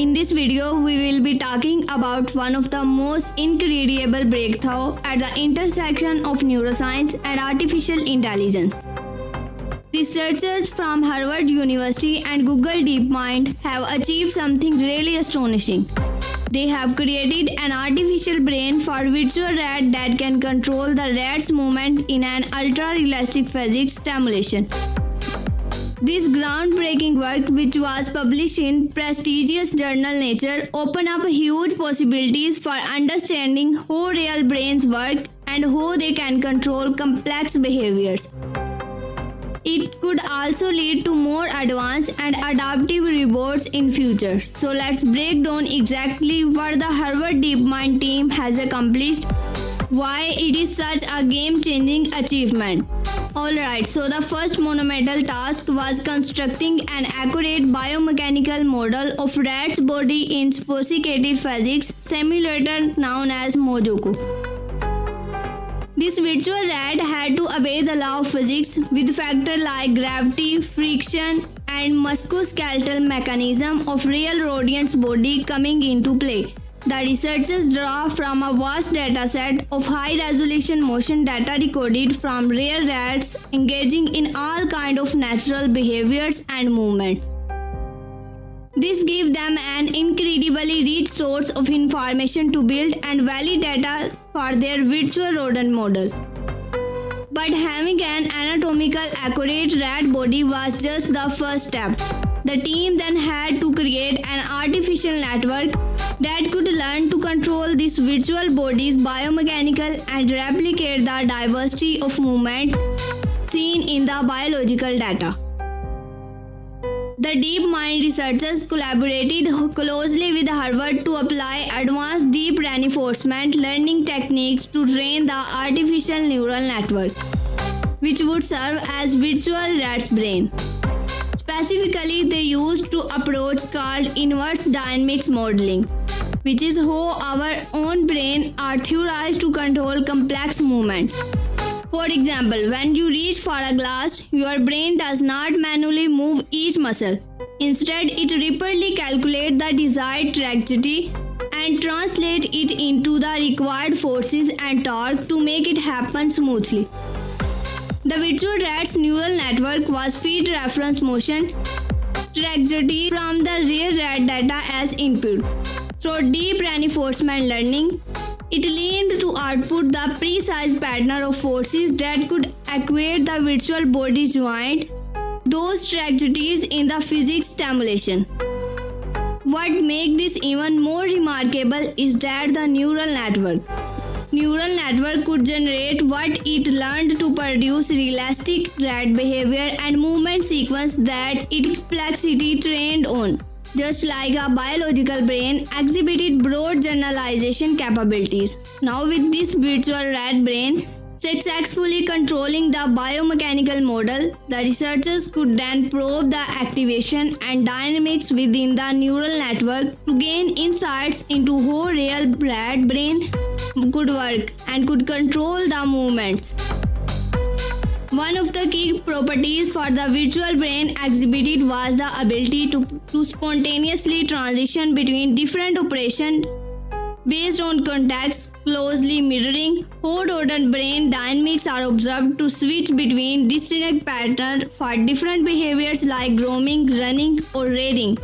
In this video, we will be talking about one of the most incredible breakthroughs at the intersection of neuroscience and artificial intelligence. Researchers from Harvard University and Google DeepMind have achieved something really astonishing. They have created an artificial brain for virtual rat that can control the rat's movement in an ultra-realistic physics simulation. This groundbreaking work, which was published in prestigious journal Nature, opened up huge possibilities for understanding how real brains work and how they can control complex behaviors. It could also lead to more advanced and adaptive robots in future. So let's break down exactly what the Harvard DeepMind team has accomplished, why it is such a game-changing achievement. Alright, so the first monumental task was constructing an accurate biomechanical model of rat's body in sophisticated physics simulator known as Mojoku. This virtual rat had to obey the law of physics with factors like gravity, friction, and musculoskeletal mechanism of real rodent's body coming into play. The researchers draw from a vast dataset of high-resolution motion data recorded from rare rats engaging in all kinds of natural behaviors and movements. This gives them an incredibly rich source of information to build and validate data for their virtual rodent model. But having an anatomically accurate rat body was just the first step. The team then had to create an artificial network that could learn to control this virtual body's biomechanical and replicate the diversity of movement seen in the biological data. The DeepMind researchers collaborated closely with Harvard to apply advanced deep reinforcement learning techniques to train the artificial neural network, which would serve as virtual rat's brain. Specifically, they used an approach called inverse dynamics modeling, which is how our own brain are theorized to control complex movement. For example, when you reach for a glass, your brain does not manually move each muscle. Instead, it repeatedly calculates the desired trajectory and translates it into the required forces and torque to make it happen smoothly. The virtual rat's neural network was fed reference motion trajectory from the real rat data as input. Through deep reinforcement learning, it learned to output the precise pattern of forces that could equate the virtual body joint those trajectories in the physics simulation. What makes this even more remarkable is that the neural network could generate what it learned to produce realistic rat behavior and movement sequence that its complexity trained on. Just like a biological brain exhibited broad generalization capabilities. Now with this virtual rat brain successfully controlling the biomechanical model, the researchers could then probe the activation and dynamics within the neural network to gain insights into how real rat brain could work and could control the movements. One of the key properties for the virtual brain exhibited was the ability to spontaneously transition between different operations based on context, closely mirroring how rodent brain dynamics are observed to switch between distinct patterns for different behaviors like grooming, running, or raiding.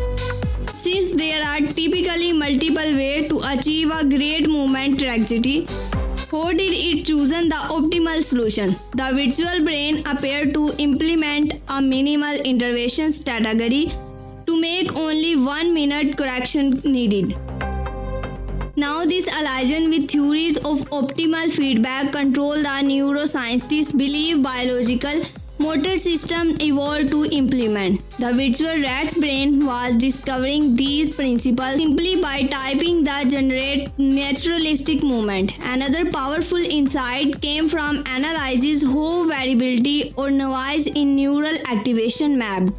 Since there are typically multiple ways to achieve a great movement trajectory, how did it choose the optimal solution? The virtual brain appeared to implement a minimal interventions category to make only 1 minute correction needed. Now this aligns with theories of optimal feedback control. The neuroscientists believe biological motor system evolved to implement. The virtual rat's brain was discovering these principles simply by typing the generate naturalistic movement. Another powerful insight came from analysis how variability or noise in neural activation mapped.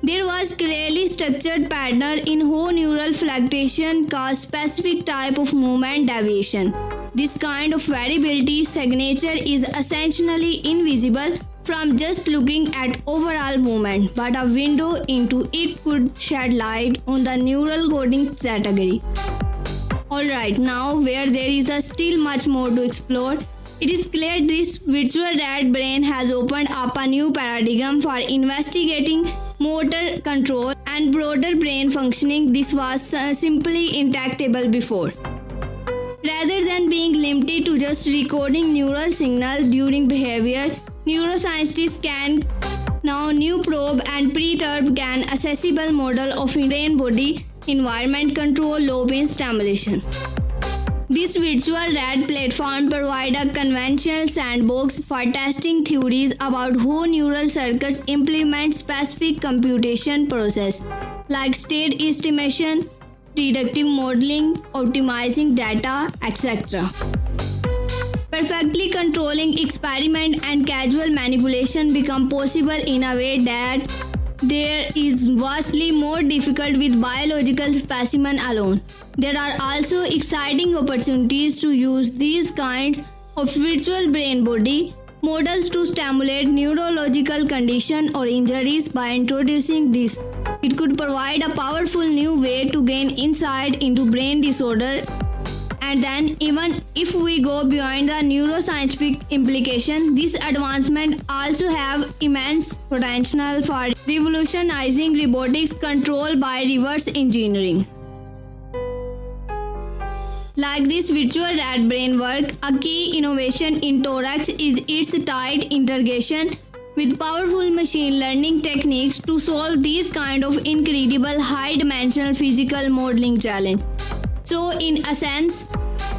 There was clearly structured pattern in how neural fluctuation caused specific type of movement deviation. This kind of variability signature is essentially invisible from just looking at overall movement, but a window into it could shed light on the neural coding category. Alright, now where there is still much more to explore, it is clear this virtual rat brain has opened up a new paradigm for investigating motor control and broader brain functioning. This was simply intractable before. Rather than being limited to just recording neural signal during behavior, neuroscientists can now new probe and perturb an accessible model of brain-body environment control low-pain stimulation. This virtual rat platform provides a conventional sandbox for testing theories about how neural circuits implement specific computation processes like state estimation, predictive modeling, optimizing data, etc. Perfectly controlling experiment and casual manipulation become possible in a way that there is vastly more difficult with biological specimen alone. There are also exciting opportunities to use these kinds of virtual brain-body models to stimulate neurological conditions or injuries. By introducing this, it could provide a powerful new way to gain insight into brain disorder. And then, even if we go beyond the neuroscientific implication, this advancement also have immense potential for revolutionizing robotics controlled by reverse engineering. Like this virtual rat brain work, a key innovation in Thorax is its tight integration with powerful machine learning techniques to solve these kind of incredible high-dimensional physical modeling challenge. So in essence,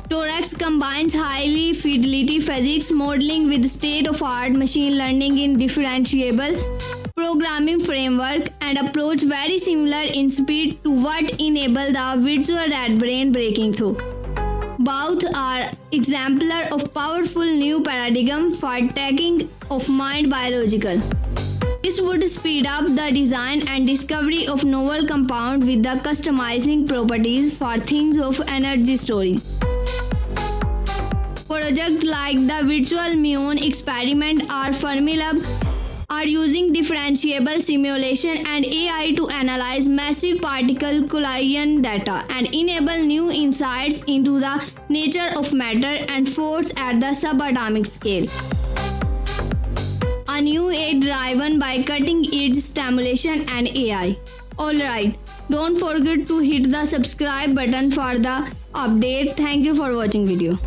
Thorax combines high fidelity physics modeling with state-of-art machine learning in differentiable programming framework and approach very similar in speed to what enabled the virtual rat brain breaking through. Both are exemplar of powerful new paradigm for taking of mind biological. This would speed up the design and discovery of novel compound with the customizing properties for things of energy storage. Projects like the Virtual Muon experiment or Fermilab are using differentiable simulation and AI to analyze massive particle collision data and enable new insights into the nature of matter and force at the subatomic scale. A new age driven by cutting-edge stimulation and AI. Alright, don't forget to hit the subscribe button for the update. Thank you for watching video.